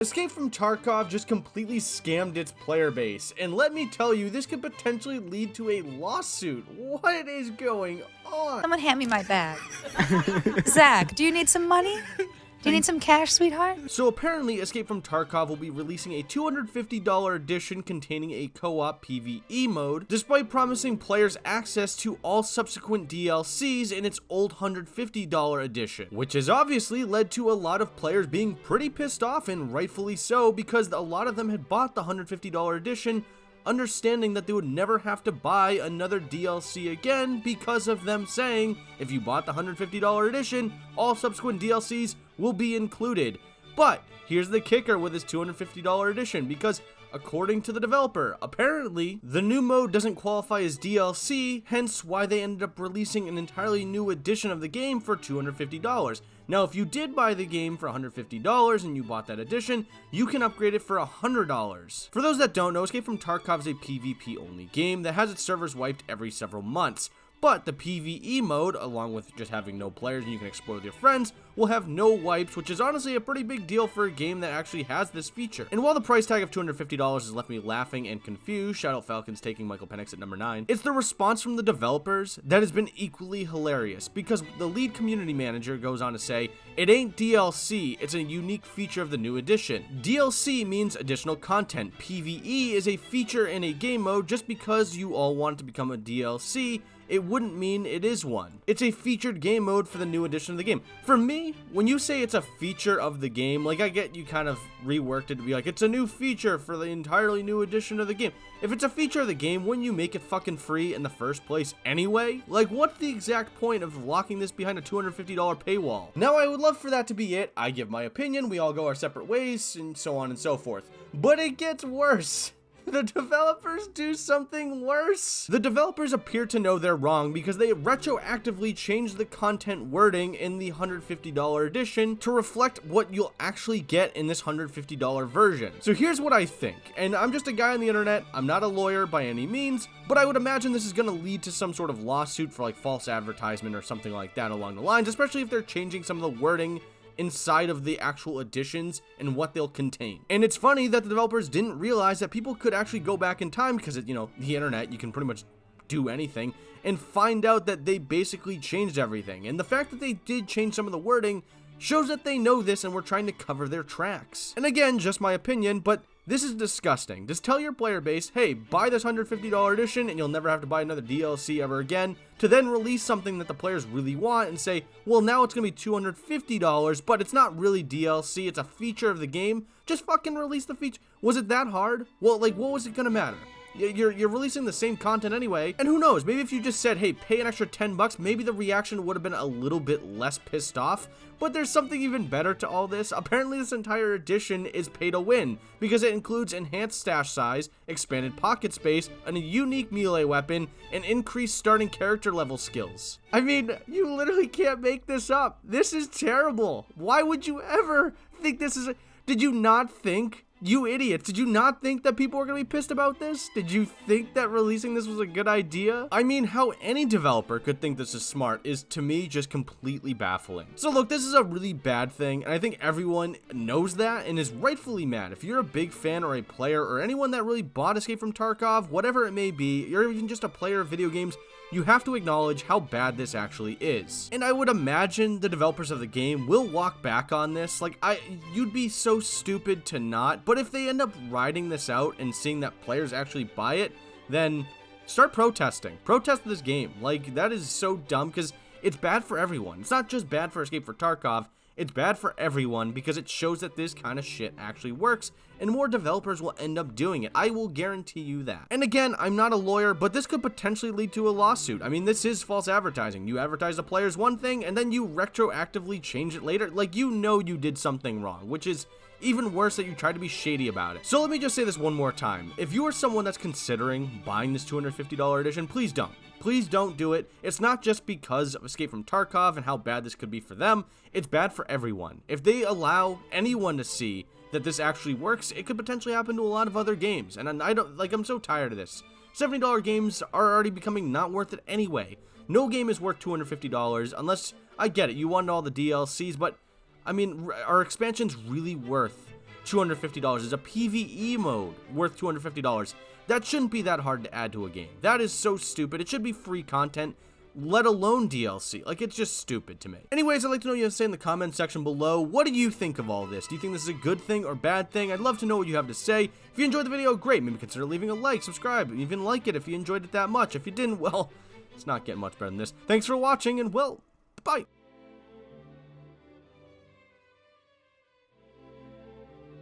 Escape from Tarkov just completely scammed its player base, and let me tell you, this could potentially lead to a lawsuit. What is going on? Someone hand me my bag. Zach, do you need some money? Do you need some cash, sweetheart? So apparently, Escape from Tarkov will be releasing a $250 edition containing a co-op PVE mode, despite promising players access to all subsequent DLCs in its old $150 edition, which has obviously led to a lot of players being pretty pissed off, and rightfully so, because a lot of them had bought the $150 edition understanding that they would never have to buy another DLC again because of them saying, if you bought the $150 edition, all subsequent DLCs will be included. But here's the kicker with this $250 edition, because according to the developer, apparently the new mode doesn't qualify as DLC, hence why they ended up releasing an entirely new edition of the game for $250. Now, if you did buy the game for $150 and you bought that edition, you can upgrade it for $100. For those that don't know, Escape from Tarkov is a PvP only game that has its servers wiped every several months. But the PVE mode, along with just having no players and you can explore with your friends, will have no wipes, which is honestly a pretty big deal for a game that actually has this feature. And while the price tag of $250 has left me laughing and confused, shout out Falcons taking Michael Penix at number 9, it's the response from the developers that has been equally hilarious, because the lead community manager goes on to say, it ain't DLC, it's a unique feature of the new edition. DLC means additional content. PVE is a feature in a game mode. Just because you all want it to become a DLC, it wouldn't mean it is one. It's a featured game mode for the new edition of the game. For me, when you say it's a feature of the game, like I get you kind of reworked it to be like, it's a new feature for the entirely new edition of the game. If it's a feature of the game, wouldn't you make it fucking free in the first place anyway? Like, what's the exact point of locking this behind a $250 paywall? Now, I would love for that to be it. I give my opinion, we all go our separate ways, and so on and so forth. But it gets worse. The developers do something worse. The developers appear to know they're wrong because they retroactively changed the content wording in the $150 edition to reflect what you'll actually get in this $150 version. So here's what I think, and I'm just a guy on the internet, I'm not a lawyer by any means, but I would imagine this is going to lead to some sort of lawsuit for like false advertisement or something like that along the lines, especially if they're changing some of the wording inside of the actual editions and what they'll contain. And it's funny that the developers didn't realize that people could actually go back in time, because the internet, you can pretty much do anything, and find out that they basically changed everything. And the fact that they did change some of the wording shows that they know this and were trying to cover their tracks. And again, just my opinion, but this is disgusting. Just tell your player base, hey, buy this $150 edition and you'll never have to buy another DLC ever again, to then release something that the players really want and say, well, now it's going to be $250, but it's not really DLC, it's a feature of the game. Just fucking release the feature. Was it that hard? Well, like, what was it going to matter? You're releasing the same content anyway, and who knows, maybe if you just said, hey, pay an extra $10, maybe the reaction would have been a little bit less pissed off. But there's something even better to all this. Apparently this entire edition is pay to win, because it includes enhanced stash size, expanded pocket space, and a unique melee weapon, and increased starting character level skills. I mean, you literally can't make this up. This is terrible. Why would you ever think this is Did you not think, you idiots, did you not think that people were going to be pissed about this? Did you think that releasing this was a good idea? I mean, how any developer could think this is smart is, to me, just completely baffling. So look, this is a really bad thing, and I think everyone knows that and is rightfully mad. If you're a big fan or a player or anyone that really bought Escape from Tarkov, whatever it may be, you're even just a player of video games, you have to acknowledge how bad this actually is. And I would imagine the developers of the game will walk back on this. Like, you'd be so stupid to not. But if they end up riding this out and seeing that players actually buy it, then start protesting. Protest this game. Like, that is so dumb because it's bad for everyone. It's not just bad for Escape from Tarkov. It's bad for everyone because it shows that this kind of shit actually works and more developers will end up doing it. I will guarantee you that. And again, I'm not a lawyer, but this could potentially lead to a lawsuit. I mean, this is false advertising. You advertise the players one thing and then you retroactively change it later. Like, you know you did something wrong, which is even worse that you tried to be shady about it. So let me just say this one more time. If you are someone that's considering buying this $250 edition, please don't. Please don't do it. It's not just because of Escape from Tarkov and how bad this could be for them. It's bad for everyone. If they allow anyone to see that this actually works, it could potentially happen to a lot of other games. And I'm so tired of this. $70 games are already becoming not worth it anyway. No game is worth $250 unless, I get it, you want all the DLCs, but I mean, are expansions really worth $250 is a PVE mode worth $250. That shouldn't be that hard to add to a game. That is so stupid. It should be free content, let alone DLC. Like, it's just stupid to me. Anyways, I'd like to know what you have to say in the comment section below. What do you think of all this? Do you think this is a good thing or bad thing? I'd love to know what you have to say. If you enjoyed the video, great. Maybe consider leaving a like, subscribe, even like it if you enjoyed it that much. If you didn't, well, it's not getting much better than this. Thanks for watching, and well, bye.